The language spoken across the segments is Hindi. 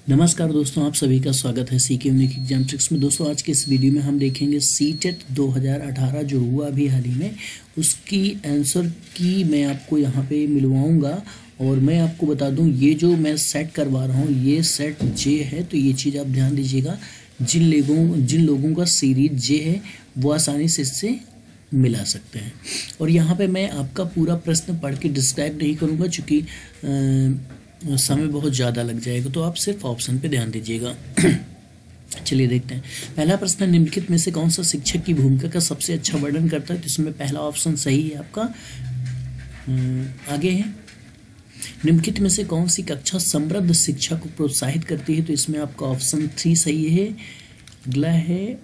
नमस्कार दोस्तों, आप सभी का स्वागत है सीके यूनिक एग्जाम ट्रिक्स में। दोस्तों आज के इस वीडियो में हम देखेंगे सीटेट 2018 जो हुआ अभी हाल ही में, उसकी आंसर की मैं आपको यहाँ पे मिलवाऊंगा। और मैं आपको बता दूं, ये जो मैं सेट करवा रहा हूँ ये सेट जे है, तो ये चीज़ आप ध्यान दीजिएगा। जिन लोगों का सीरीज जे है वो आसानी से इससे मिला सकते हैं। और यहाँ पे मैं आपका पूरा प्रश्न पढ़ के डिस्क्राइब नहीं करूँगा क्योंकि समय बहुत ज़्यादा लग जाएगा, तो आप सिर्फ ऑप्शन पे ध्यान दीजिएगा। चलिए देखते हैं। पहला प्रश्न, निम्नलिखित में से कौन सा शिक्षक की भूमिका का सबसे अच्छा वर्णन करता है? तो इसमें पहला ऑप्शन सही है आपका। आगे है, निम्नलिखित में से कौन सी कक्षा समृद्ध शिक्षा को प्रोत्साहित करती है? तो इसमें आपका ऑप्शन 3 सही है। अगला है,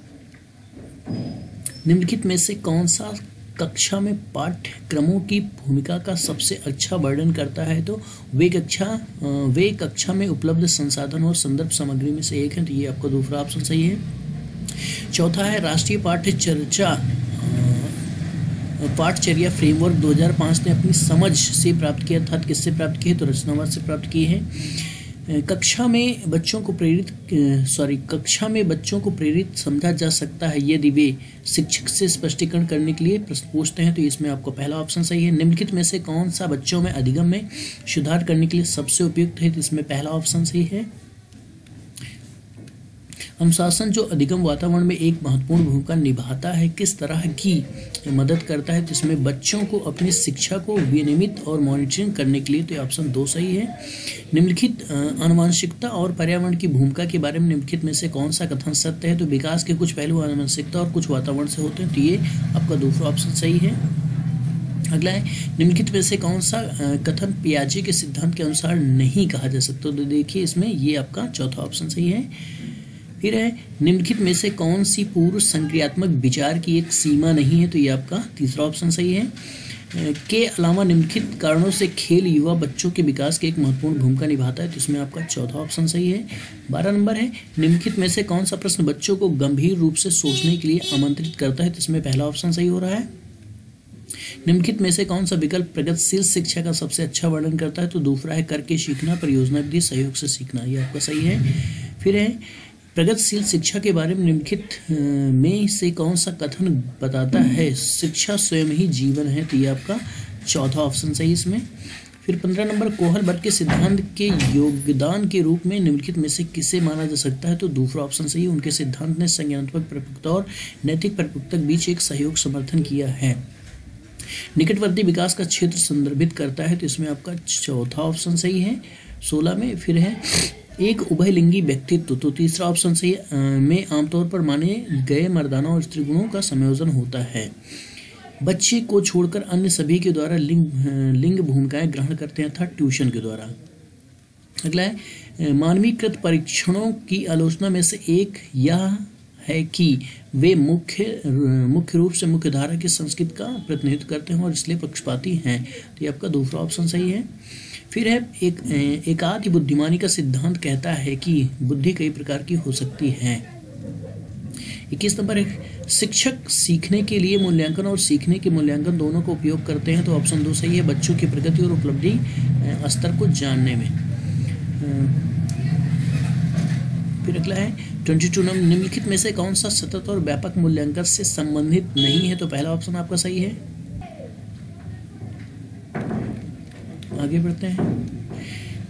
निम्नलिखित में से कौन सा कक्षा में पाठ्यक्रमों की भूमिका का सबसे अच्छा वर्णन करता है? तो वे कक्षा में उपलब्ध संसाधन और संदर्भ सामग्री में से एक है, तो ये आपका दूसरा ऑप्शन सही है। चौथा है, राष्ट्रीय पाठचर्या फ्रेमवर्क 2005 ने अपनी समझ से प्राप्त किया, अर्थात किससे प्राप्त किए? तो रचनावाद से प्राप्त किए हैं। कक्षा में बच्चों को प्रेरित समझा जा सकता है यदि वे शिक्षक से स्पष्टीकरण करने के लिए प्रश्न पूछते हैं, तो इसमें आपको पहला ऑप्शन सही है। निम्नलिखित में से कौन सा बच्चों में अधिगम में सुधार करने के लिए सबसे उपयुक्त है? तो इसमें पहला ऑप्शन सही है। अनुशासन जो अधिगम वातावरण में एक महत्वपूर्ण भूमिका निभाता है, किस तरह की मदद करता है? तो इसमें बच्चों को अपनी शिक्षा को विनियमित और मॉनिटरिंग करने के लिए, तो ऑप्शन 2 सही है। निम्नलिखित आनुवंशिकता और पर्यावरण की भूमिका के बारे में निम्नलिखित में से कौन सा कथन सत्य है? तो विकास के कुछ पहलू आनुवंशिकता और कुछ वातावरण से होते हैं, तो ये आपका दूसरा ऑप्शन सही है। अगला है, निम्नलिखित में से कौन सा कथन पियाजे के सिद्धांत के अनुसार नहीं कहा जा सकता? तो देखिए इसमें ये आपका चौथा ऑप्शन सही है। फिर है, निम्नलिखित में से कौन सी पूर्व संक्रियात्मक विचार की एक सीमा नहीं है? तो ये आपका तीसरा ऑप्शन सही है। के अलावा निम्नलिखित कारणों से खेल युवा बच्चों के विकास की एक महत्वपूर्ण भूमिका निभाता है, तो इसमें आपका चौथा ऑप्शन सही है। 12 नंबर है, निम्नलिखित में से कौन सा प्रश्न बच्चों को गंभीर रूप से सोचने के लिए आमंत्रित करता है? तो इसमें पहला ऑप्शन सही हो रहा है। निम्नलिखित में से कौन सा विकल्प प्रगतिशील शिक्षा का सबसे अच्छा वर्णन करता है? तो दूसरा है करके सीखना, परियोजना विधि, सहयोग से सीखना, ये आपका सही है। फिर है, प्रगतिशील शिक्षा के बारे में निम्नलिखित में से कौन सा कथन बताता है शिक्षा स्वयं ही जीवन है? तो ये आपका चौथा ऑप्शन सही इसमें। फिर 15 नंबर, कोहलबर्ग के सिद्धांत के योगदान के रूप में निम्नलिखित में से किसे माना जा सकता है? तो दूसरा ऑप्शन सही है। उनके सिद्धांत ने संज्ञानात्मक परिपक्वता और नैतिक परिपक्वता के बीच एक सहयोग समर्थन किया है। निकटवर्ती विकास का क्षेत्र संदर्भित करता है, तो इसमें आपका चौथा ऑप्शन सही है 16 में। फिर है, एक उभयलिंगी व्यक्तित्व, तो तीसरा ऑप्शन सही में आमतौर पर माने गए मर्दाना और स्त्री गुणों का संयोजन होता है। बच्चे को छोड़कर अन्य सभी के द्वारा लिंग भूमिकाएं ग्रहण करते हैं, अर्थात ट्यूशन के द्वारा। अगला है, मानवीकृत परीक्षणों की आलोचना में से एक यह है कि वे मुख्य रूप से मुख्यधारा की संस्कृति का प्रतिनिधित्व करते हैं और इसलिए पक्षपाती हैं, तो ये आपका दूसरा ऑप्शन सही है। फिर है, एकाकी बुद्धिमानी का सिद्धांत कहता है कि बुद्धि कई प्रकार की हो सकती है। 21 नंबर है, शिक्षक सीखने के लिए मूल्यांकन और सीखने के मूल्यांकन दोनों का उपयोग करते हैं, तो ऑप्शन 2 सही है, बच्चों की प्रगति और उपलब्धि स्तर को जानने में। फिर अगला है 22 नंबर, निम्नलिखित में से कौन सा सतत और व्यापक मूल्यांकन से संबंधित नहीं है? तो पहला ऑप्शन आपका सही है। आगे बढ़ते हैं।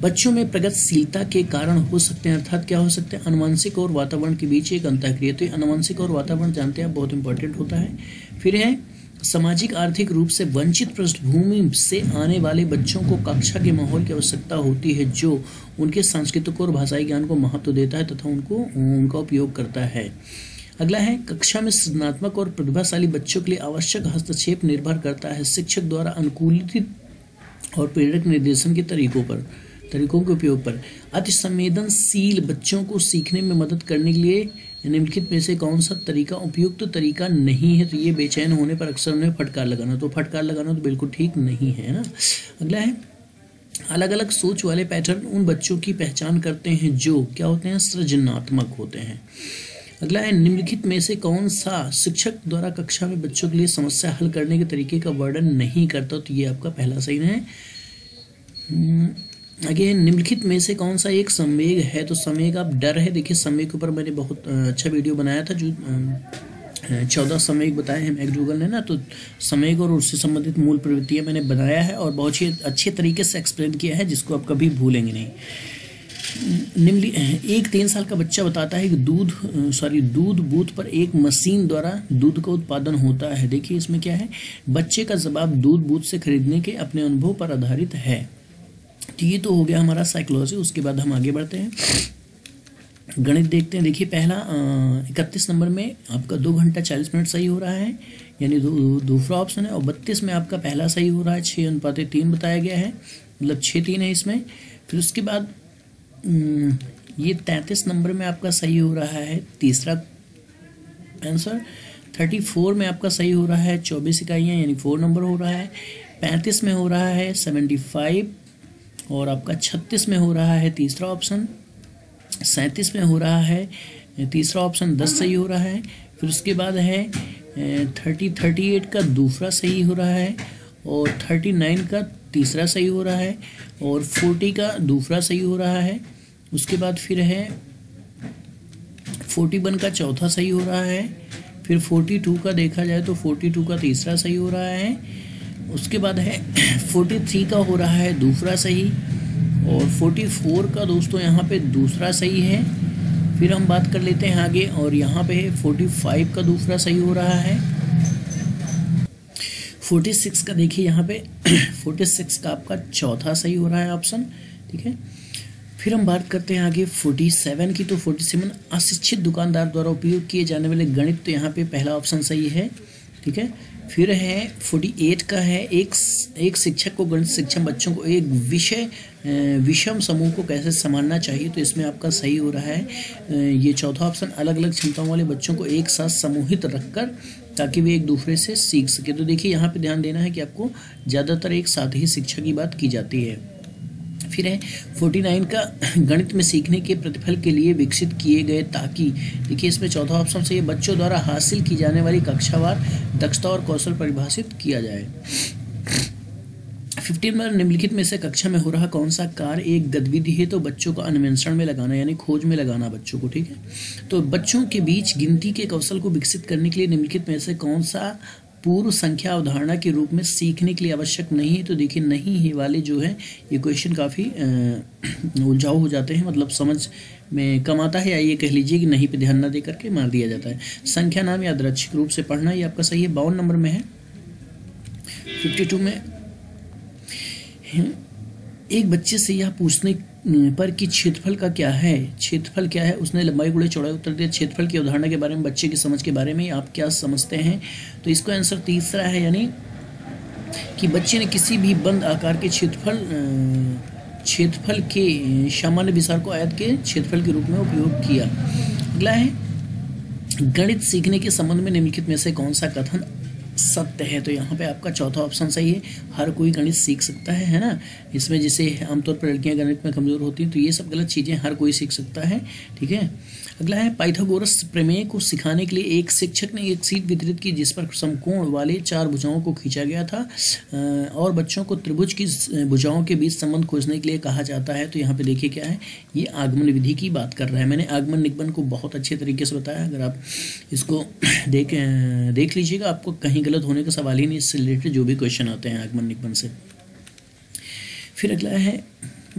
बच्चों में प्रगतिशीलता के कारण हो सकते हैं, अर्थात क्या हो सकते हैं? आनुवंशिक और वातावरण के बीच एक अंतःक्रिया, तो आनुवंशिक और वातावरण जानते हैं आप, बहुत इंपॉर्टेंट होता है। फिर है, सामाजिक आर्थिक रूप से वंचित पृष्ठभूमि से आने वाले बच्चों को कक्षा के माहौल की आवश्यकता होती है जो उनके सांस्कृतिक और भाषाई ज्ञान को महत्व देता है तथा उनका उपयोग करता है। अगला है, कक्षा में सृजनात्मक और प्रतिभाशाली बच्चों के लिए आवश्यक हस्तक्षेप निर्भर करता है शिक्षक द्वारा अनुकूलित और प्रेरक निर्देशन के तरीकों के उपयोग पर। अति संवेदनशील बच्चों को सीखने में मदद करने के लिए निम्नलिखित में से कौन सा तरीका उपयुक्त तरीका नहीं है? तो ये बेचैन होने पर अक्सर उन्हें फटकार लगाना, तो फटकार लगाना तो बिल्कुल ठीक नहीं है ना। अगला है, अलग अलग सोच वाले पैटर्न उन बच्चों की पहचान करते हैं जो क्या होते हैं? सृजनात्मक होते हैं। अगला है, निम्नलिखित में से कौन सा शिक्षक द्वारा कक्षा में बच्चों के लिए समस्या हल करने के तरीके का वर्णन नहीं करता? तो ये आपका पहला सही है। आगे निम्नलिखित में से कौन सा एक संवेग है, तो संवेग आप डर है। देखिए संवेग के ऊपर मैंने बहुत अच्छा वीडियो बनाया था, जो 14 संवेग बताए हैं मैकडूगल ने ना, तो संवेग और उससे संबंधित मूल प्रवृत्तियां मैंने बनाया है और बहुत ही अच्छे तरीके से एक्सप्लेन किया है, जिसको आप कभी भूलेंगे नहीं। एक 3 साल का बच्चा बताता है कि दूध बूथ पर एक मशीन द्वारा दूध का उत्पादन होता है। देखिए इसमें क्या है, बच्चे का जवाब दूध बूथ से खरीदने के अपने अनुभव पर आधारित है। तो ये तो हो गया हमारा साइकोलॉजी। उसके बाद हम आगे बढ़ते हैं, गणित देखते हैं। देखिए पहला 31 नंबर में आपका 2 घंटा 40 मिनट सही हो रहा है, यानी दूसरा ऑप्शन है। और 32 में आपका पहला सही हो रहा है, 6:3 बताया गया है, मतलब 6:3 है इसमें। फिर उसके बाद ये 33 नंबर में आपका सही हो रहा है तीसरा आंसर। 34 में आपका सही हो रहा है 24 इकाइयाँ, यानी 4 नंबर हो रहा है। 35 में हो रहा है 75, और आपका 36 में हो रहा है तीसरा ऑप्शन। 37 में हो रहा है तीसरा ऑप्शन, 10 सही हो रहा है। फिर उसके बाद है 38 का दूसरा सही हो रहा है, और 39 का तीसरा सही हो रहा है, और 40 का दूसरा सही हो रहा है। उसके बाद फिर है 41 का चौथा सही हो रहा है। फिर 42 का देखा जाए तो 42 का तीसरा सही हो रहा है। उसके बाद है 43 का हो रहा है दूसरा सही, और 44 का दोस्तों यहाँ पे दूसरा सही है। फिर हम बात कर लेते हैं आगे, और यहाँ पे है 45 का दूसरा सही हो रहा है। 46 का देखिए यहाँ पे 46 का आपका चौथा सही हो रहा है ऑप्शन, ठीक है। फिर हम बात करते हैं आगे 47 की, तो 47 अशिक्षित दुकानदार द्वारा उपयोग किए जाने वाले गणित, तो यहाँ पे पहला ऑप्शन सही है, ठीक है। फिर है 48 का है एक शिक्षक को गणित शिक्षण बच्चों को एक विषम समूह को कैसे संभालना चाहिए, तो इसमें आपका सही हो रहा है ये चौथा ऑप्शन, अलग अलग क्षमताओं वाले बच्चों को एक साथ समूहित रखकर ताकि वे एक दूसरे से सीख सके। तो देखिए यहाँ पे ध्यान देना है कि आपको ज़्यादातर एक साथ ही शिक्षा की बात की जाती है। फिर है 49 का गणित में सीखने के प्रतिफल के लिए विकसित किए गए, ताकि देखिए इसमें चौथा ऑप्शन से ये बच्चों द्वारा हासिल की जाने वाली कक्षावार दक्षता और कौशल परिभाषित किया जाए। 15 में निम्नलिखित में से कक्षा में हो रहा कौन सा कार्य एक गतिविधि है, तो बच्चों को अन्वेषण में लगाना, यानी खोज में लगाना बच्चों को, ठीक है। तो बच्चों के बीच गिनती के कौशल को विकसित करने के लिए निम्नलिखित में से कौन सा पूर्व संख्या अवधारणा के रूप में सीखने के लिए आवश्यक नहीं है, तो देखिए नहीं ही वाले जो है ये क्वेश्चन काफ़ी उलझाऊ हो जाते हैं, मतलब समझ में कम आता है, या ये कह लीजिए कि नहीं पे ध्यान न दे करके मार दिया जाता है। संख्या नाम यादृच्छिक रूप से पढ़ना, ये आपका सही है, 52 नंबर में है। 52 में एक बच्चे से यह पूछने पर कि क्षेत्रफल का क्या है, क्षेत्रफल क्या है, उसने लंबाई गुणे चौड़ाई उत्तर दिया। क्षेत्रफल की अवधारणा के बारे में, बच्चे की समझ के बारे में आप क्या समझते हैं, तो इसका आंसर तीसरा है, यानी कि बच्चे ने किसी भी बंद आकार के क्षेत्रफल के सामान्य विस्तार को आयत के क्षेत्रफल के रूप में उपयोग किया। अगला है गणित सीखने के संबंध में निम्नलिखित में से कौन सा कथन सत्य है, तो यहाँ पे आपका चौथा ऑप्शन सही है, हर कोई गणित सीख सकता है ना। इसमें जैसे आमतौर पर लड़कियां गणित में कमजोर होती हैं, तो ये सब गलत चीज़ें, हर कोई सीख सकता है, ठीक है। अगला है पाइथागोरस प्रमेय को सिखाने के लिए एक शिक्षक ने एक शीट वितरित की जिस पर समकोण वाले 4 भुजाओं को खींचा गया था, और बच्चों को त्रिभुज की भुजाओं के बीच संबंध खोजने के लिए कहा जाता है। तो यहाँ पे देखिए क्या है, ये आगमन विधि की बात कर रहा है। मैंने आगमन निगमन को बहुत अच्छे तरीके से बताया, अगर आप इसको देख लीजिएगा, आपको कहीं गलत होने का सवाल ही नहीं, इससे रिलेटेड जो भी क्वेश्चन आते हैं आगमन निगमन से। फिर अगला है,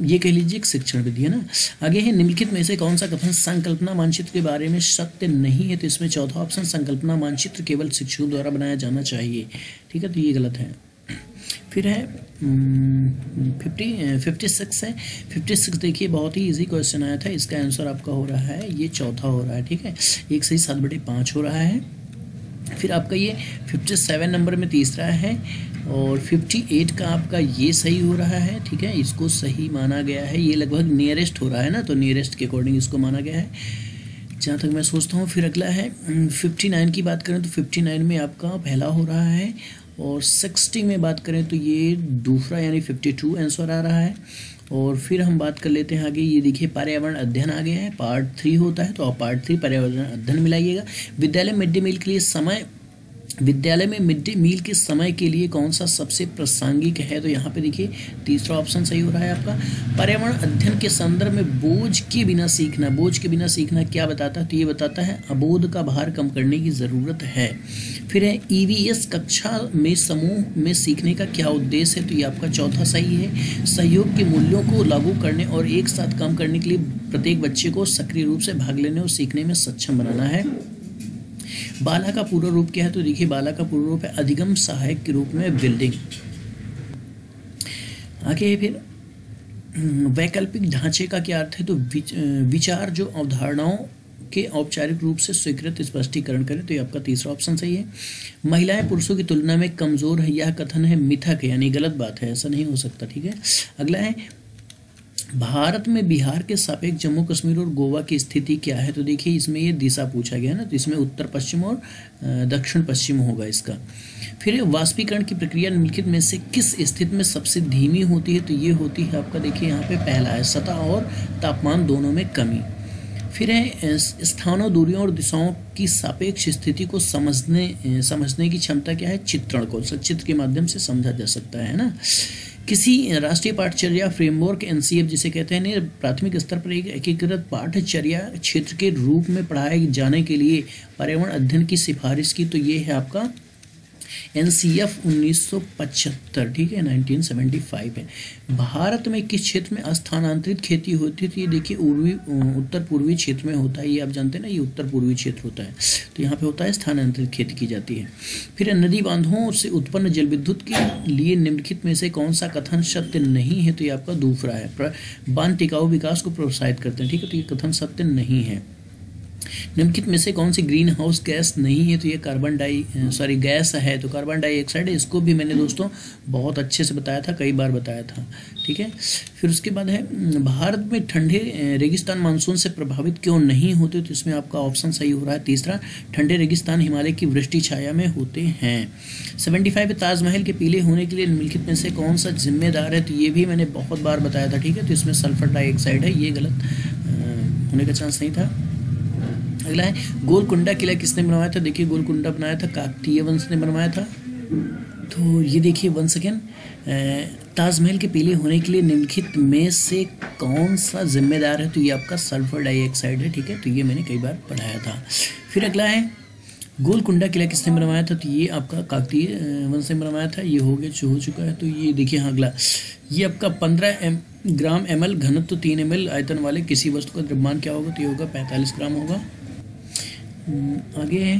ये कह लीजिए एक शिक्षण विधि है ना। आगे है निम्नलिखित में से कौन सा कथन संकल्पना मानचित्र के बारे में सत्य नहीं है, तो इसमें चौथा ऑप्शन संकल्पना मानचित्र केवल शिक्षकों द्वारा बनाया जाना चाहिए, ठीक है, तो ये गलत है। फिर है 56 है। 56 देखिए बहुत ही इजी क्वेश्चन आया था, इसका आंसर आपका हो रहा है ये चौथा हो रहा है, ठीक है, 1 सही 7/5 हो रहा है। फिर आपका ये 57 नंबर में तीसरा है, और 58 का आपका ये सही हो रहा है, ठीक है, इसको सही माना गया है, ये लगभग नियरेस्ट हो रहा है ना, तो नियरेस्ट के अकॉर्डिंग इसको माना गया है, जहाँ तक मैं सोचता हूँ। फिर अगला है 59 की बात करें तो 59 में आपका पहला हो रहा है, और 60 में बात करें तो ये दूसरा यानी 52 आंसर आ रहा है। और फिर हम बात कर लेते हैं आगे, ये देखिए पर्यावरण अध्ययन आ गया है, पार्ट 3 होता है, तो आप पार्ट 3 पर्यावरण अध्ययन मिलाइएगा। विद्यालय मिड डे मील के लिए समय विद्यालय में मिड डे मील के समय के लिए कौन सा सबसे प्रासंगिक है? तो यहाँ पे देखिए तीसरा ऑप्शन सही हो रहा है आपका। पर्यावरण अध्ययन के संदर्भ में बोझ के बिना सीखना, बोझ के बिना सीखना क्या बताता है? तो ये बताता है अबोध का भार कम करने की ज़रूरत है। फिर है ईवीएस कक्षा में समूह में सीखने का क्या उद्देश्य है? तो ये आपका चौथा सही है। सहयोग के मूल्यों को लागू करने और एक साथ काम करने के लिए प्रत्येक बच्चे को सक्रिय रूप से भाग लेने और सीखने में सक्षम बनाना है। बाला का पूरा रूप क्या है? तो देखिए बाला का पूरा रूप है अधिगम सहायक के रूप में बिल्डिंग। आगे फिर वैकल्पिक ढांचे का क्या अर्थ है? तो विचार जो अवधारणाओं के औपचारिक रूप से स्वीकृत स्पष्टीकरण करें। तो ये आपका तीसरा ऑप्शन सही है। महिलाएं पुरुषों की तुलना में कमजोर है, यह कथन है मिथक है, यानी गलत बात है, ऐसा नहीं हो सकता। ठीक है, अगला है भारत में बिहार के सापेक्ष जम्मू कश्मीर और गोवा की स्थिति क्या है? तो देखिए इसमें ये दिशा पूछा गया ना, तो इसमें उत्तर पश्चिम और दक्षिण पश्चिम होगा इसका। फिर वाष्पीकरण की प्रक्रिया निम्नलिखित में से किस स्थिति में सबसे धीमी होती है? तो ये होती है आपका, देखिए यहाँ पे पहला है सतह और तापमान दोनों में कमी। फिर है स्थानों, दूरियों और दिशाओं की सापेक्ष स्थिति को समझने की क्षमता क्या है? चित्रण को चित्र के माध्यम से समझा जा सकता है ना। किसी राष्ट्रीय पाठचर्या फ्रेमवर्क एनसीएफ जिसे कहते हैं, प्राथमिक स्तर पर एक एकीकृत पाठचर्या क्षेत्र के रूप में पढ़ाए जाने के लिए पर्यावरण अध्ययन की सिफारिश की। तो ये है आपका एनसीएफ 1975, ठीक है, 1975 है। भारत में किस क्षेत्र में स्थानांतरित खेती होती है? तो ये देखिए उत्तर पूर्वी क्षेत्र में होता है, ये आप जानते हैं ना, ये उत्तर पूर्वी क्षेत्र होता है, तो यहाँ पे होता है स्थानांतरित खेती की जाती है। फिर नदी बांधों से उत्पन्न जल विद्युत के लिए निम्नलिखित में से कौन सा कथन सत्य नहीं है? तो ये आपका दूसरा है, बांध टिकाऊ विकास को प्रोत्साहित करते हैं। ठीक है, तो ये कथन सत्य नहीं है। निम्नलिखित में से कौन सी ग्रीन हाउस गैस नहीं है? तो ये गैस है, तो कार्बन डाइऑक्साइड है। इसको भी मैंने दोस्तों बहुत अच्छे से बताया था, कई बार बताया था। ठीक है, फिर उसके बाद है भारत में ठंडे रेगिस्तान मानसून से प्रभावित क्यों नहीं होते? तो इसमें आपका ऑप्शन सही हो रहा है तीसरा, ठंडे रेगिस्तान हिमालय की वृष्टि छाया में होते हैं। 75 ताजमहल के पीले होने के लिए निम्नलिखित में से कौन सा जिम्मेदार है? तो ये भी मैंने बहुत बार बताया था। ठीक है, तो इसमें सल्फर डाइऑक्साइड है, ये गलत होने का चांस नहीं था। अगला है गोलकुंडा किला किसने बनवाया था? देखिए गोलकुंडा बनाया था काकतीय वंश ने बनवाया था। तो ये देखिए वंस अगेन, ताजमहल के पीले होने के लिए निम्नलिखित में से कौन सा जिम्मेदार है? तो ये आपका सल्फर डाइऑक्साइड है। ठीक है, तो ये मैंने कई बार पढ़ाया था। फिर अगला है गोलकुंडा किला किसने बनवाया था? तो ये आपका काकतीय वंश ने बनवाया था। ये हो चुका है। तो ये देखिए हाँ, अगला ये आपका 15 ग्राम ml घनत्व 3 ml आयतन वाले किसी वस्तु का द्रव्यमान क्या होगा? तो ये होगा 45 ग्राम होगा। आगे है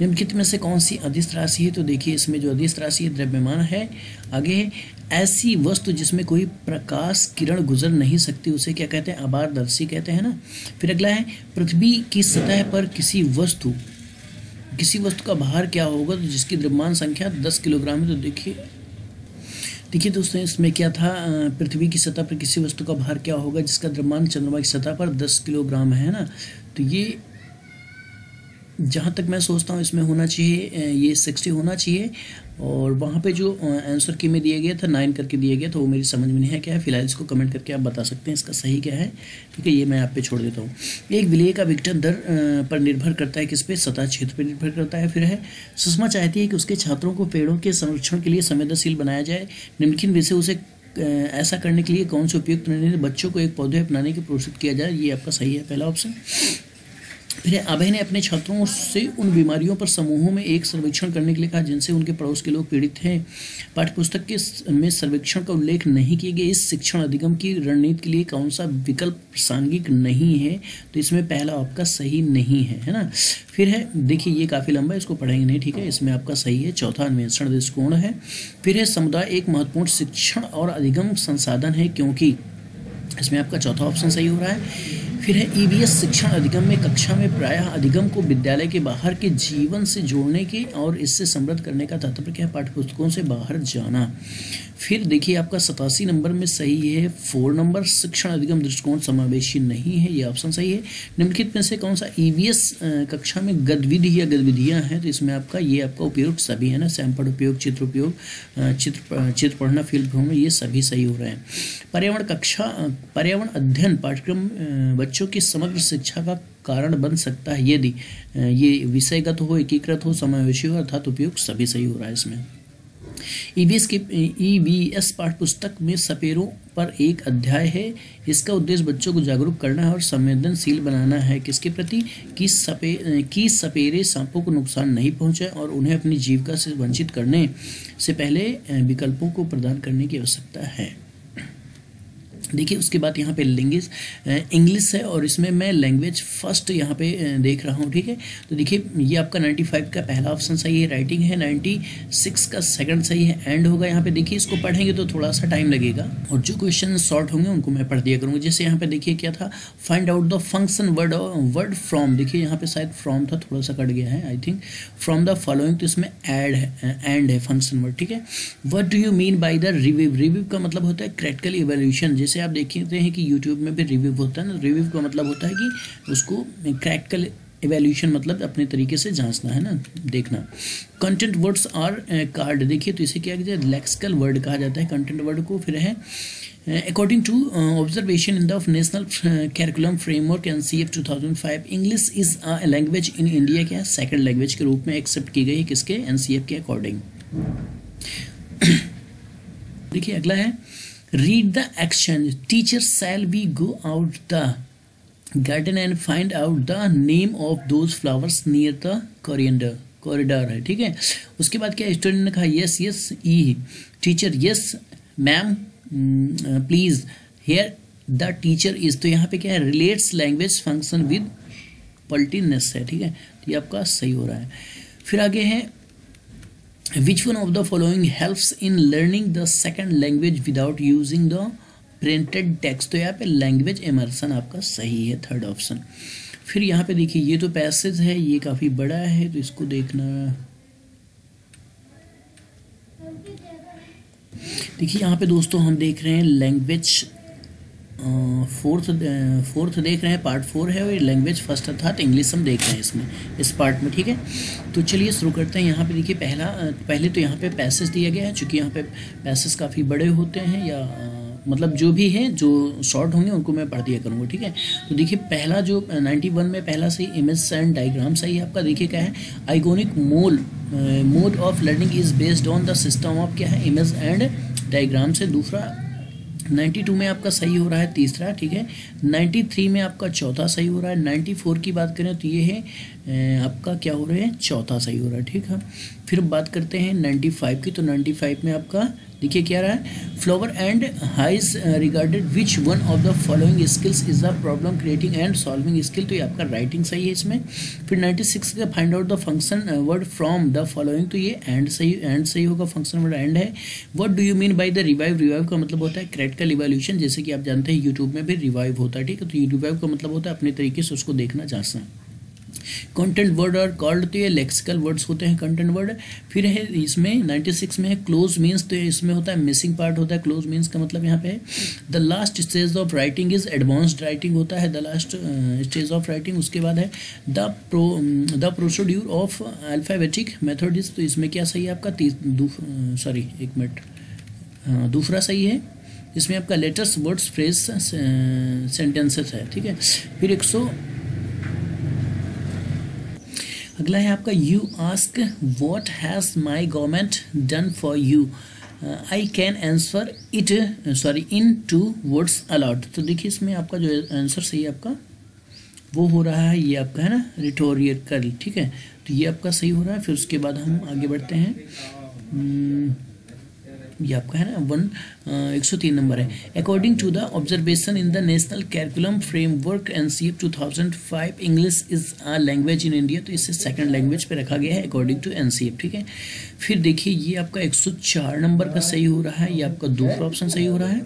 निम्नलिखित में से कौन सी अदिश राशि है? तो देखिए इसमें जो अदिश राशि है द्रव्यमान है। आगे है ऐसी वस्तु जिसमें कोई प्रकाश किरण गुजर नहीं सकती उसे क्या कहते हैं? अपारदर्शी कहते हैं ना। फिर अगला है पृथ्वी की सतह पर किसी वस्तु का भार क्या होगा? तो जिसकी द्रव्यमान संख्या 10 किलोग्राम है। तो देखिए दोस्तों इसमें क्या था, पृथ्वी की सतह पर किसी वस्तु का भार क्या होगा जिसका द्रव्यमान चंद्रमा की सतह पर 10 किलोग्राम है ना। तो ये जहाँ तक मैं सोचता हूँ इसमें होना चाहिए, ये 60 होना चाहिए। और वहाँ पे जो आंसर की में दिया गया था 9 करके दिया गया, तो वो मेरी समझ में नहीं है क्या है। फिलहाल इसको कमेंट करके आप बता सकते हैं इसका सही क्या है। ठीक है, ये मैं आप पे छोड़ देता हूँ। एक विलेय का विघटन दर पर निर्भर करता है किस पे? सतह क्षेत्र पर निर्भर करता है। फिर है सुषमा चाहती है कि उसके छात्रों को पेड़ों के संरक्षण के लिए संवेदनशील बनाया जाए। निम्नलिखित में से उसे ऐसा करने के लिए कौन से उपयुक्त निर्णय? बच्चों को एक पौधे अपनाने की प्रोत्साहित किया जाए। ये आपका सही है, पहला ऑप्शन। फिर अभय ने अपने छात्रों से उन बीमारियों पर समूहों में एक सर्वेक्षण करने के लिए कहा जिनसे उनके पड़ोस के लोग पीड़ित हैं। पाठ्यपुस्तक में सर्वेक्षण का उल्लेख नहीं किए गए। इस शिक्षण अधिगम की रणनीति के लिए कौन सा विकल्प प्रासंगिक नहीं है? तो इसमें पहला आपका सही नहीं है ना। फिर है देखिए ये काफ़ी लंबा है, इसको पढ़ेंगे नहीं। ठीक है, इसमें आपका सही है, चौथा अन्वेषण दृष्टिकोण है। फिर है समुदाय एक महत्वपूर्ण शिक्षण और अधिगम संसाधन है क्योंकि, इसमें आपका चौथा ऑप्शन सही हो रहा है। फिर है ईवीएस शिक्षण अधिगम में कक्षा में प्रायः अधिगम को विद्यालय के बाहर के जीवन से जोड़ने के और इससे समृद्ध करने का तात्पर्य क्या है? पाठ्यपुस्तकों से बाहर जाना। फिर देखिए आपका 87 नंबर में सही है 4 नंबर, शिक्षण अधिगम दृष्टिकोण समावेशी नहीं है, ये ऑप्शन सही है। निम्नलिखित में से कौन सा ईवीएस कक्षा में गतिविधि या गतिविधियाँ हैं? तो इसमें आपका ये आपका उपयोग सभी है ना, सैंपल उपयोग, चित्र उपयोग, चित्र पढ़ना, फील्ड घूमना, ये सभी सही हो रहे हैं। पर्यावरण अध्ययन पाठ्यक्रम बच्चों की समग्र शिक्षा का कारण बन सकता है यदि ये विषयगत हो, एकीकृत हो, समावेशी हो, अर्थात उपयुक्त, सभी सही हो रहा है इसमें। ईवीएस पाठ्य पुस्तक में सपेरों पर एक अध्याय है। इसका उद्देश्य बच्चों को जागरूक करना है और संवेदनशील बनाना है। किसके प्रति? कि सपेरे सांपों को नुकसान नहीं पहुंचाए और उन्हें अपनी जीविका से वंचित करने से पहले विकल्पों को प्रदान करने की आवश्यकता है। देखिए उसके बाद यहाँ पे लैंग्वेज इंग्लिश है और इसमें मैं लैंग्वेज फर्स्ट यहाँ पे देख रहा हूँ। ठीक है, तो देखिए ये आपका 95 का पहला ऑप्शन सही है, राइटिंग है, 96 का सेकंड सही है, एंड होगा यहाँ पे। देखिए इसको पढ़ेंगे तो थोड़ा सा टाइम लगेगा और जो क्वेश्चन शॉर्ट होंगे उनको मैं पढ़ दिया करूँगा। जैसे यहाँ पे देखिए क्या था, find out the function word from. देखिए यहाँ पे शायद फ्रॉम था, थोड़ा सा कट गया है I think. From the following, तो इसमें एंड है फंक्शन वर्ड। ठीक है, what do you mean by the review? Review का मतलब होता है क्रिटिकल इवैल्यूएशन। जैसे आप देखते हैं कि यूट्यूब में भी रिव्यू होता है ना, रिव्यू का मतलब होता है कि उसको क्रिटिकल इवैल्यूएशन मतलब अपने तरीके से जांचना है ना, देखना। कंटेंट वर्ड्स आर कार्ड, देखिए तो इसे क्या लेक्सिकल वर्ड कहा जाता है कंटेंट वर्ड को। फिर है according to observation in the national curriculum framework NCF 2005 English is a language in India क्या सेकंड लैंग्वेज के रूप में एक्सेप्ट की गई है, किसके? NCF के अकॉर्डिंग। देखिए अगला है read the exchange. Teacher, shall we go out the garden and find out the name of those flowers near the corridor है। ठीक है, उसके बाद क्या स्टूडेंट ने कहा yes yes E teacher yes ma'am please here the teacher is. तो यहाँ पे क्या है, रिलेट्स लैंग्वेज फंक्शन विद पल्टीनेस है। ठीक है, तो ये आपका सही हो रहा है। फिर आगे है Which one of the following helps in learning the second language without using the printed text? तो यहाँ पे लैंग्वेज इमर्सन आपका सही है, थर्ड ऑप्शन। फिर यहाँ पे देखिए ये तो पैसेज है, ये काफ़ी बड़ा है तो इसको देखना। देखिए यहाँ पे दोस्तों हम देख रहे हैं लैंग्वेज फोर्थ देख रहे हैं, पार्ट 4 है और ये लैंग्वेज फर्स्ट अर्थात इंग्लिश हम देख रहे हैं इसमें, इस पार्ट में। ठीक है, तो चलिए शुरू करते हैं। यहाँ पे देखिए पहले तो यहाँ पे पैसेज दिया गया है, चूँकि यहाँ पे पैसेज काफ़ी बड़े होते हैं या मतलब जो भी है जो शॉर्ट होंगे उनको मैं पढ़ दिया करूँगा। ठीक है, तो देखिए पहला जो 91 में पहला सही इमेज एंड डायग्राम सही है आपका। देखिए क्या है, iconic mode of learning is based on the system of क्या है, इमेज एंड डायग्राम से। दूसरा 92 में आपका सही हो रहा है, तीसरा। ठीक है, 93 में आपका चौथा सही हो रहा है। 94 की बात करें तो ये है आपका क्या हो रहा है, चौथा सही हो रहा है। ठीक है, फिर बात करते हैं 95 की, तो 95 में आपका देखिए क्या रहा है, flower and highs regarded which one of the following skills is the problem creating and solving skill. तो ये आपका राइटिंग सही है इसमें। फिर 96 का find out the function word from the following, तो ये एंड सही होगा, फंक्शन वर्ड एंड है। What do you mean by the revive का मतलब होता है क्रिटिकल इवैल्यूएशन, जैसे कि आप जानते हैं यूट्यूब में भी रिवाइव होता है। ठीक है, तो रिवाइव का मतलब होता है अपने तरीके से उसको देखना, जांचना। कंटेंट वर्ड और कॉल्ड, तो ये लेक्सिकल वर्ड्स होते हैं कंटेंट वर्ड। फिर है इसमें 96 में है क्लोज मीन्स, तो इसमें होता है मिसिंग पार्ट होता है। क्लोज मीन्स का मतलब यहाँ पे है the last stage of writing is advanced writing होता है, the last stage of writing. उसके बाद है the procedure of alphabetic method is, तो इसमें क्या सही है आपका दूसरा सही है। इसमें आपका लेटर्स वर्ड्स फ्रेज सेंटेंसेस है। ठीक है, फिर अगला है आपका you ask what has my government done for you, I can answer it in 2 words allowed. तो देखिए इसमें आपका जो आंसर सही है आपका वो हो रहा है, ये आपका है ना रिटोरिकल। ठीक है, तो ये आपका सही हो रहा है। फिर उसके बाद हम आगे बढ़ते हैं, ये आपका है ना 103 नंबर है। According to the observation in the national curriculum framework NCF 2005 English is a language in India, तो इसे सेकंड लैंग्वेज पे रखा गया है अकॉर्डिंग टू NCF। ठीक है, फिर देखिए ये आपका 104 नंबर का सही हो रहा है, ये आपका दूसरा ऑप्शन सही हो रहा है।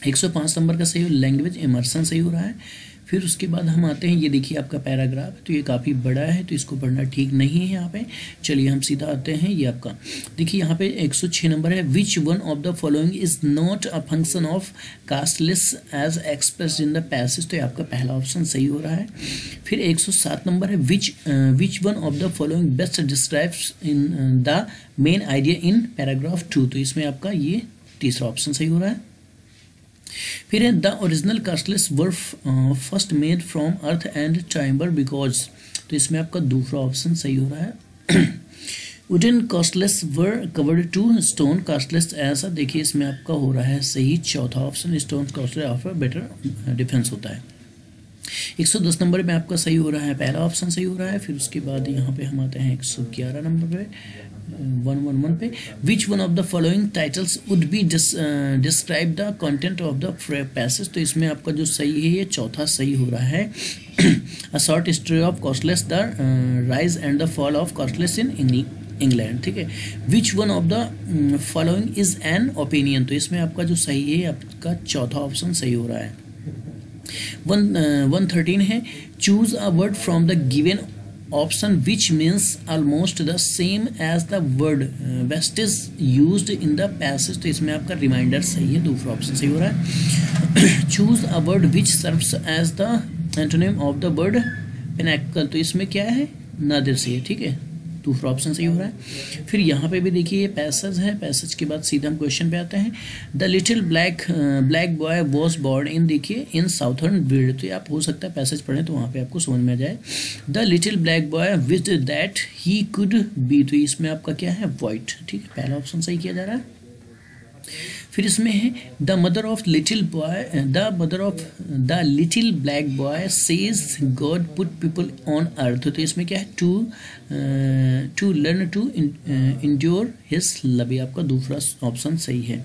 105 नंबर का सही हो, लैंग्वेज इमर्सन सही हो रहा है। फिर उसके बाद हम आते हैं, ये देखिए आपका पैराग्राफ, तो ये काफ़ी बड़ा है तो इसको पढ़ना ठीक नहीं है यहाँ पे। चलिए हम सीधा आते हैं, ये आपका देखिए यहाँ पे 106 नंबर है। Which one of the following is not a function of castless as expressed in the passage, तो ये आपका पहला ऑप्शन सही हो रहा है। फिर 107 नंबर है which one of the following best describes in the main idea in paragraph 2, तो इसमें आपका ये तीसरा ऑप्शन सही हो रहा है। फिर है the original castles were first made from earth and timber because, तो इसमें आपका दूसरा ऑप्शन सही हो रहा है। Wooden castles were covered to stone castles, ऐसा देखिए इसमें आपका हो रहा है सही चौथा option, stone castles offer better defence होता है। 110 नंबर में आपका सही हो रहा है, पहला ऑप्शन सही हो रहा है। फिर उसके बाद यहाँ पे हम आते हैं 111 नंबर पे 111 पे, विच one of the following titles would be describe the content of the passage, तो इसमें आपका जो सही है ये चौथा सही हो रहा है। A short history of costless, the rise and the fall of costless in England, ठीक है। Which one of the following is an opinion, तो इसमें आपका जो सही है आपका चौथा ऑप्शन सही हो रहा है। 113 है, choose a word from the given option which means almost the same as the word waste is used in the passage, तो इसमें आपका रिमाइंडर सही है, दूसरा ऑप्शन सही हो रहा है। Choose a word which serves as the antonym of the word pinnacle, तो इसमें क्या है नादिर से है, ठीक है, दूसरा ऑप्शन सही हो रहा है। फिर यहाँ पे भी देखिए पैसेज है, पैसेज के बाद सीधा हम क्वेश्चन पे आते हैं। The little black boy was born in, देखिए इन साउथर्न बीड, तो ये आप हो सकता है पैसेज पढ़ें तो वहाँ पे आपको समझ में आ जाए। The little black boy wished that he could be, तो इसमें आपका क्या है वाइट, ठीक है, पहला ऑप्शन सही किया जा रहा है। फिर इसमें है the mother of little black boy says God put people on earth, तो इसमें क्या है to learn to endure his love, आपका दूसरा ऑप्शन सही है।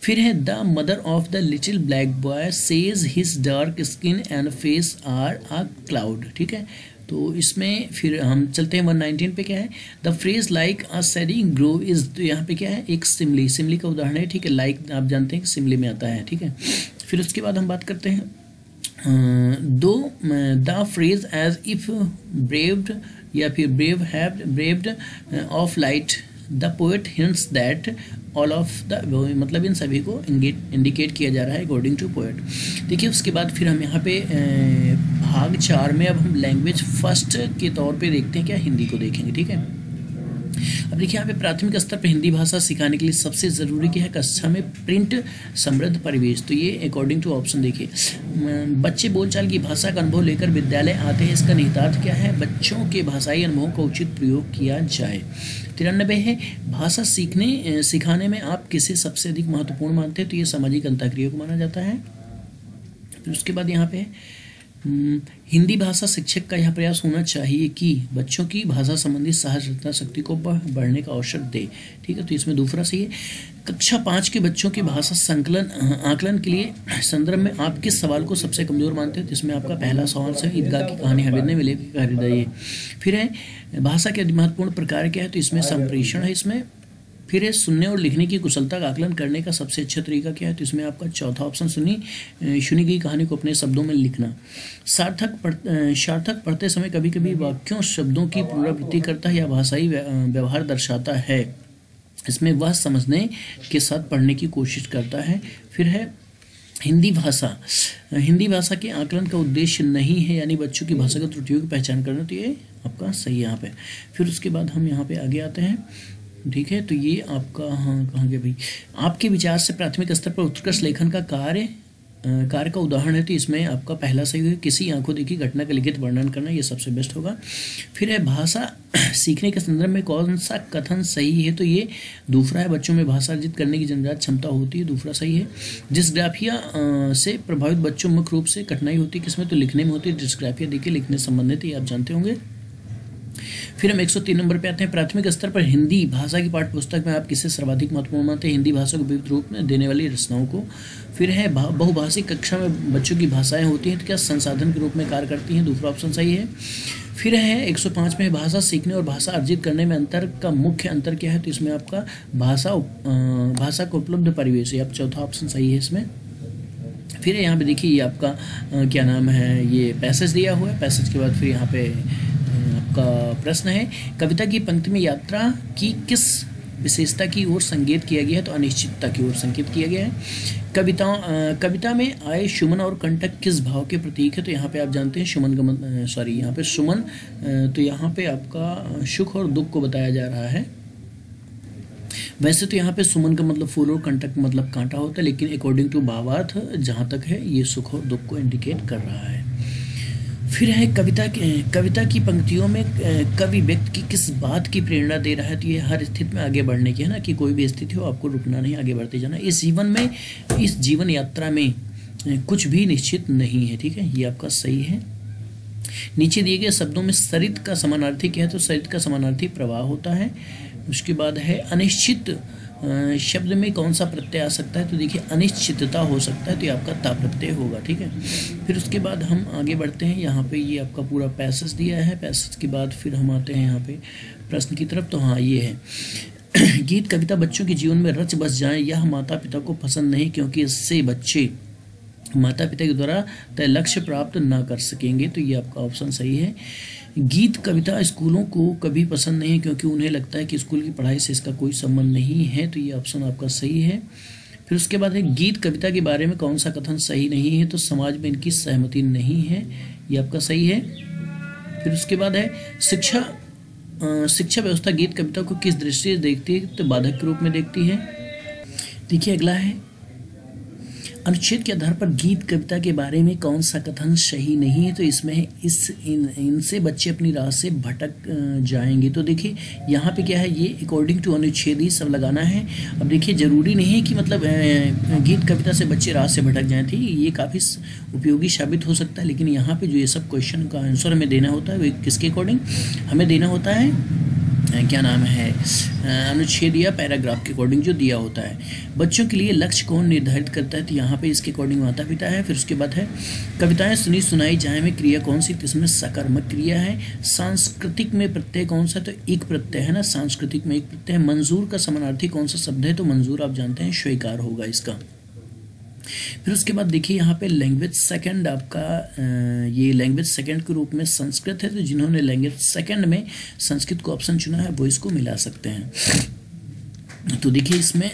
फिर है the mother of the little black boy says his dark skin and face are a cloud, ठीक है, तो इसमें फिर हम चलते हैं 119 पे, क्या है the phrase like a सैडी Grove is, तो यहाँ पे क्या है एक सिमली का उदाहरण है, ठीक है, लाइक आप जानते हैं कि सिमली में आता है, ठीक है। फिर उसके बाद हम बात करते हैं दो the phrase as if braved, या फिर braved of light, the poet hints that all of the, मतलब इन सभी को इंडिकेट किया जा रहा है अकॉर्डिंग टू पोएट। देखिए उसके बाद फिर हम यहाँ पे भाग 4 में अब हम लैंग्वेज फर्स्ट के तौर पे देखते हैं, क्या हिंदी को देखेंगे, ठीक है। अब देखिए यहाँ पे प्राथमिक स्तर पर हिंदी भाषा सिखाने के लिए सबसे ज़रूरी क्या है, कक्षा में प्रिंट समृद्ध परिवेश, तो ये अकॉर्डिंग टू ऑप्शन देखिए बच्चे बोलचाल की भाषा का अनुभव लेकर विद्यालय आते हैं, इसका निहितार्थ क्या है, बच्चों के भाषाई अनुभवों का उचित प्रयोग किया जाए। 93 है, भाषा सिखाने में आप किसे सबसे अधिक महत्वपूर्ण मानते हैं, तो ये सामाजिक अंतःक्रिया को माना जाता है। फिर उसके बाद यहाँ पे हिंदी भाषा शिक्षक का यह प्रयास होना चाहिए कि बच्चों की भाषा संबंधी सहजता शक्ति को बढ़ने का अवसर दे, ठीक है, तो इसमें दूसरा सही है। कक्षा 5 के बच्चों की भाषा आकलन के लिए संदर्भ में आप किस सवाल को सबसे कमजोर मानते हैं, तो इसमें आपका पहला सवाल से ईदगाह की कहानी हमें ने मिले खरीदाइए। फिर है भाषा के महत्वपूर्ण प्रकार क्या है, तो इसमें संप्रेषण है, इसमें फिर है सुनने और लिखने की कुशलता का आकलन करने का सबसे अच्छा तरीका क्या है, तो इसमें आपका चौथा ऑप्शन सुनी गई कहानी को अपने शब्दों में लिखना। सार्थक पढ़ते समय कभी कभी वाक्यों शब्दों की पुनरावृत्ति करता है या भाषाई व्यवहार दर्शाता है, इसमें वह समझने के साथ पढ़ने की कोशिश करता है। फिर है हिंदी भाषा के आकलन का उद्देश्य नहीं है, यानी बच्चों की भाषागत त्रुटियों की पहचान करना, तो ये आपका सही है यहाँ पे। फिर उसके बाद हम यहाँ पे आगे आते हैं, ठीक है, तो ये आपका कहाँ गया भाई, आपके विचार से प्राथमिक स्तर पर उत्कृष्ट लेखन का कार्य का उदाहरण है, तो इसमें आपका पहला सही है, किसी आंखों देखी घटना का लिखित वर्णन करना, ये सबसे बेस्ट होगा। फिर है भाषा सीखने के संदर्भ में कौन सा कथन सही है, तो ये दूसरा है, बच्चों में भाषा अर्जित करने की जन्मजात क्षमता होती है, दूसरा सही है। डिस्ग्राफिया से प्रभावित बच्चों मुख्य रूप से कठिनाई होती है किसमें, तो लिखने में होती है, डिस्ग्राफिया देखिए लिखने संबंधित ये आप जानते होंगे। फिर हम 103 नंबर पे आते हैं, प्राथमिक स्तर पर हिंदी भाषा की पाठ्य पुस्तक में आप किसे सर्वाधिक महत्वपूर्ण मानते हैं, हिंदी भाषा को विविध रूप में देने वाली रचनाओं को। फिर है बहुभाषिक कक्षा में बच्चों की भाषाएं होती हैं तो क्या संसाधन के रूप में कार्य करती हैं, दूसरा ऑप्शन सही है। फिर है 105 में भाषा सीखने और भाषा अर्जित करने में अंतर का मुख्य अंतर क्या है, तो इसमें आपका भाषा का उपलब्ध परिवेश है, आप चौथा ऑप्शन सही है इसमें। फिर यहाँ पे देखिए ये आपका क्या नाम है, ये पैसेज दिया हुआ है, पैसेज के बाद फिर यहाँ पे आपका प्रश्न है, कविता की पंक्ति में यात्रा की किस विशेषता की ओर संकेत किया गया है, तो अनिश्चितता की ओर संकेत किया गया है। कविता में आए सुमन और कंटक किस भाव के प्रतीक है, तो यहाँ पे आप जानते हैं यहाँ पे सुमन, तो यहाँ पे आपका सुख और दुख को बताया जा रहा है। वैसे तो यहाँ पे सुमन का मतलब फूल और कंटक मतलब कांटा होता है, लेकिन अकॉर्डिंग टू भावार्थ जहाँ तक है ये सुख और दुख को इंडिकेट कर रहा है। फिर है कविता की पंक्तियों में कवि व्यक्ति की किस बात की प्रेरणा दे रहा है, तो ये हर स्थिति में आगे बढ़ने की है ना, कि कोई भी स्थिति हो आपको रुकना नहीं, आगे बढ़ते जाना। इस जीवन यात्रा में कुछ भी निश्चित नहीं है, ठीक है, ये आपका सही है। नीचे दिए गए शब्दों में सरित का समानार्थी क्या है, तो सरित का समानार्थी प्रवाह होता है। उसके बाद है अनिश्चित शब्द में कौन सा प्रत्यय आ सकता है, तो देखिए अनिश्चितता हो सकता है, तो ये आपका ता प्रत्यय होगा, ठीक है। फिर उसके बाद हम आगे बढ़ते हैं, यहाँ पे ये आपका पूरा पैसेज दिया है। पैसेज के बाद फिर हम आते हैं यहाँ पे प्रश्न की तरफ, तो हाँ ये है गीत कविता बच्चों के जीवन में रच बस जाए, यह माता पिता को पसंद नहीं, क्योंकि इससे बच्चे माता पिता के द्वारा तय लक्ष्य प्राप्त ना कर सकेंगे, तो ये आपका ऑप्शन सही है। गीत कविता स्कूलों को कभी पसंद नहीं, क्योंकि उन्हें लगता है कि स्कूल की पढ़ाई से इसका कोई संबंध नहीं है, तो ये ऑप्शन आपका सही है। फिर उसके बाद है गीत कविता के बारे में कौन सा कथन सही नहीं है, तो समाज में इनकी सहमति नहीं है, ये आपका सही है। फिर उसके बाद है शिक्षा व्यवस्था गीत कविता को किस दृष्टि से देखती है, तो बाधक के रूप में देखती है। देखिए अगला है अनुच्छेद के आधार पर गीत कविता के बारे में कौन सा कथन सही नहीं है, तो इसमें इनसे बच्चे अपनी राह से भटक जाएंगे। तो देखिए यहाँ पे क्या है, ये अकॉर्डिंग टू अनुच्छेद ही सब लगाना है। अब देखिए जरूरी नहीं है कि मतलब गीत कविता से बच्चे राह से भटक जाएं, थी ये काफ़ी उपयोगी साबित हो सकता है, लेकिन यहाँ पे जो ये सब क्वेश्चन का आंसर हमें देना होता है वो किसके अकॉर्डिंग हमें देना होता है, क्या नाम है, अनुच्छेद या पैराग्राफ के अकॉर्डिंग जो दिया होता है। बच्चों के लिए लक्ष्य कौन निर्धारित करता है, तो यहाँ पे इसके अकॉर्डिंग माता पिता है। फिर उसके बाद है कविताएं सुनी सुनाई जाए में क्रिया कौन सी, तो इसमें सकर्मक क्रिया है। सांस्कृतिक में प्रत्यय कौन सा, तो एक प्रत्यय है ना, सांस्कृतिक में एक प्रत्यय है। मंजूर का समानार्थी कौन सा शब्द है, तो मंजूर आप जानते हैं स्वीकार होगा इसका। फिर उसके बाद देखिए यहाँ पे लैंग्वेज सेकंड आपका ये लैंग्वेज सेकंड के रूप में संस्कृत है, तो जिन्होंने लैंग्वेज सेकंड में संस्कृत को ऑप्शन चुना है वो इसको मिला सकते हैं। तो देखिए इसमें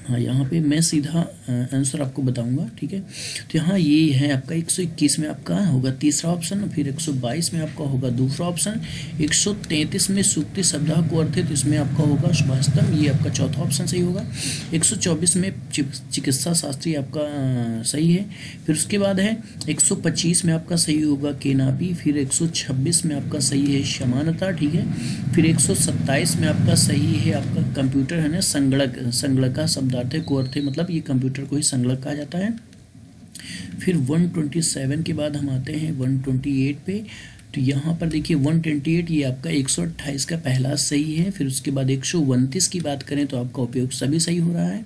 हाँ यहाँ पे मैं सीधा आंसर आपको बताऊंगा, ठीक है। तो यहाँ ये है आपका 121 में आपका होगा तीसरा ऑप्शन, फिर 122 में आपका होगा दूसरा ऑप्शन, 133 में सूक्ति शब्द को अर्थ है, तो इसमें आपका होगा शुभास्तम, ये आपका चौथा ऑप्शन सही होगा। 124 में चिकित्सा शास्त्री आपका सही है। फिर उसके बाद है 125 में आपका सही होगा केनापी, फिर 126 में आपका सही है समानता, ठीक है। फिर 127 में आपका सही है आपका कंप्यूटर है ना, संगणक का शब्द को अर्थ है, मतलब ये कंप्यूटर को ही संगणक कहा जाता है। फिर 127 के बाद हम आते हैं 128 पे, तो यहाँ पर देखिए 128 ये आपका 128 का पहला सही है। फिर उसके बाद 129 की बात करें तो आपका उपयोग सभी सही हो रहा है।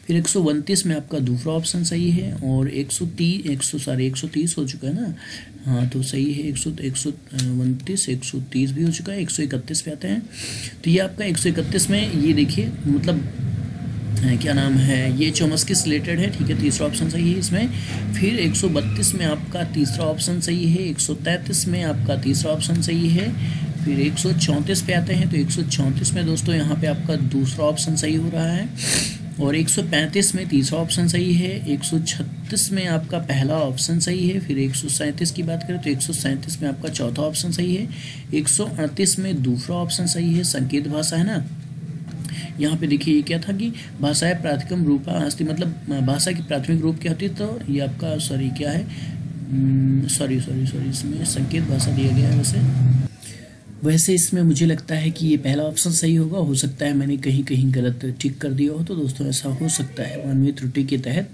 फिर 129 में आपका दूसरा ऑप्शन सही है, और 130 हो चुका है ना, हाँ तो सही है। 129 130 भी हो चुका है, 131 पे आते हैं। तो ये आपका 131 में ये देखिए मतलब क्या नाम है, ये चौमस्की से रिलेटेड है, ठीक है, तीसरा ऑप्शन सही है इसमें। फिर 132 में आपका तीसरा ऑप्शन सही है, 133 में आपका तीसरा ऑप्शन सही है। फिर 134 पे आते हैं, तो 134 में दोस्तों यहाँ पे आपका दूसरा ऑप्शन सही हो रहा है, और 135 में तीसरा ऑप्शन सही है। 136 में आपका पहला ऑप्शन सही है। फिर 137 की बात करें तो 137 में आपका चौथा ऑप्शन सही है। 138 में दूसरा ऑप्शन सही है, संकेत भाषा है ना। यहाँ पे देखिए ये क्या था कि भाषाएं प्राथमिक रूपा अस्ति, मतलब भाषा की प्राथमिक रूप क्या होती है, तो ये आपका सॉरी क्या है, सॉरी इसमें संकेत भाषा दिया गया है। वैसे इसमें मुझे लगता है कि ये पहला ऑप्शन सही होगा, हो सकता है मैंने कहीं गलत टिक कर दिया हो, तो दोस्तों ऐसा हो सकता है मानवीय त्रुटि के तहत,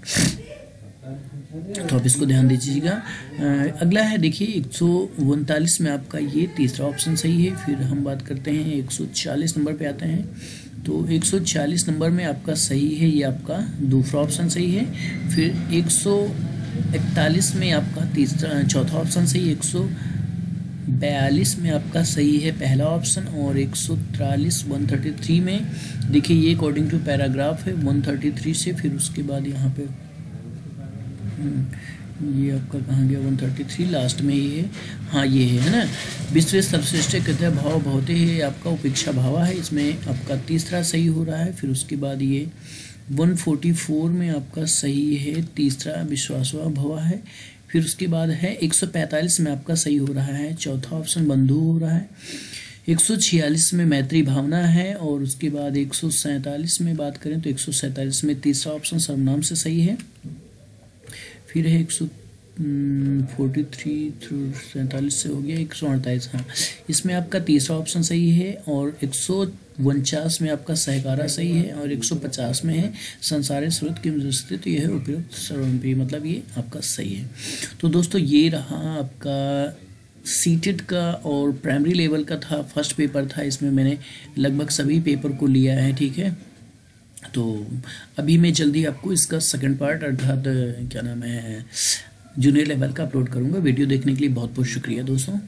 तो आप इसको ध्यान दीजिएगा। अगला है देखिए 139 में आपका ये तीसरा ऑप्शन सही है। फिर हम बात करते हैं 140 नंबर पे आते हैं, तो 140 नंबर में आपका सही है, ये आपका दूसरा ऑप्शन सही है। फिर 141 में आपका चौथा ऑप्शन सही है। 142 में आपका सही है पहला ऑप्शन, और 133 में देखिए ये अकॉर्डिंग टू पैराग्राफ है 133 से। फिर उसके बाद यहाँ पे ये आपका कहाँ गया, 133 लास्ट में ही है, हाँ ये है ना। विश्व सर्वश्रेष्ठ कृत्य भाव भवते है आपका उपेक्षा भावा है, इसमें आपका तीसरा सही हो रहा है। फिर उसके बाद ये 144 में आपका सही है, तीसरा विश्वासवा भवा है। फिर उसके बाद है 145 में आपका सही हो रहा है, चौथा ऑप्शन बंधु हो रहा है। 146 में मैत्री भावना है, और उसके बाद 147 में बात करें तो 147 में तीसरा ऑप्शन सर्वनाम से सही है। फिर है 143 थ्रू 47 से हो गया 148, हाँ इसमें आपका तीसरा ऑप्शन सही है। और 149 में आपका सहकारा सही है, और 150 में है संसारे स्रोत की दृष्टि, तो यह है उपयुक्त सर्वनाम, मतलब ये आपका सही है। तो दोस्तों ये रहा आपका सीटेड का और प्राइमरी लेवल का था, फर्स्ट पेपर था, इसमें मैंने लगभग सभी पेपर को लिया है, ठीक है। तो अभी मैं जल्दी आपको इसका सेकंड पार्ट अर्थात क्या नाम है जूनियर लेवल का अपलोड करूंगा। वीडियो देखने के लिए बहुत बहुत शुक्रिया दोस्तों।